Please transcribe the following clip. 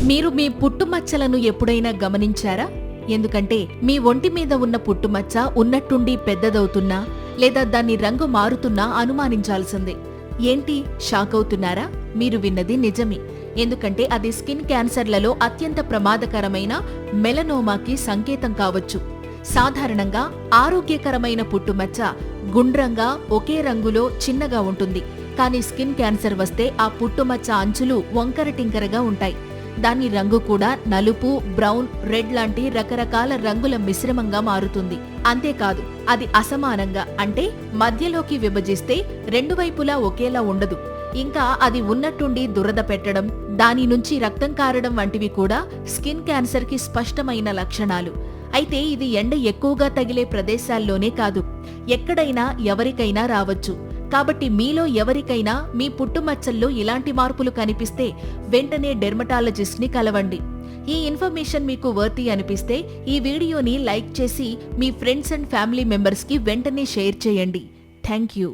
మీరు మీ పుట్టుమచ్చలను ఎప్పుడైనా గమనించారా? ఎందుకంటే మీ ఒంటి మీద ఉన్న పుట్టుమచ్చ ఉన్నట్టుండి పెద్దదవుతున్నా లేదా దాని రంగు మారుతున్నా అనుమానించాల్సిందే. ఏంటి, షాక్ అవుతున్నారా? మీరు విన్నది నిజమే. ఎందుకంటే అది స్కిన్ క్యాన్సర్లలో అత్యంత ప్రమాదకరమైన మెలనోమాకి సంకేతం కావచ్చు. సాధారణంగా ఆరోగ్యకరమైన పుట్టుమచ్చ గుండ్రంగా ఒకే రంగులో చిన్నగా ఉంటుంది. కానీ స్కిన్ క్యాన్సర్ వస్తే ఆ పుట్టుమచ్చ అంచులు వంకర టింకరగా ఉంటాయి. దాని రంగు కూడా నలుపు, బ్రౌన్, రెడ్ లాంటి రకరకాల రంగుల మిశ్రమంగా మారుతుంది. అంతేకాదు, అది అసమానంగా అంటే మధ్యలోకి విభజిస్తే రెండు వైపులా ఒకేలా ఉండదు. ఇంకా అది ఉన్నట్టుండి దురద పెట్టడం, దాని నుంచి రక్తం కారడం వంటివి కూడా స్కిన్ క్యాన్సర్ కి స్పష్టమైన లక్షణాలు. అయితే ఇది ఎండ ఎక్కువగా తగిలే ప్రదేశాల్లోనే కాదు, ఎక్కడైనా ఎవరికైనా రావచ్చు. కాబట్టి మీలో ఎవరికైనా మీ పుట్టుమచ్చల్లో ఇలాంటి మార్పులు కనిపిస్తే వెంటనే డెర్మటాలజిస్ట్ ని కలవండి. ఈ ఇన్ఫర్మేషన్ మీకు వర్తి అనిపిస్తే ఈ వీడియోని లైక్ చేసి మీ ఫ్రెండ్స్ అండ్ ఫ్యామిలీ మెంబర్స్ కి వెంటనే షేర్ చేయండి. Thank you.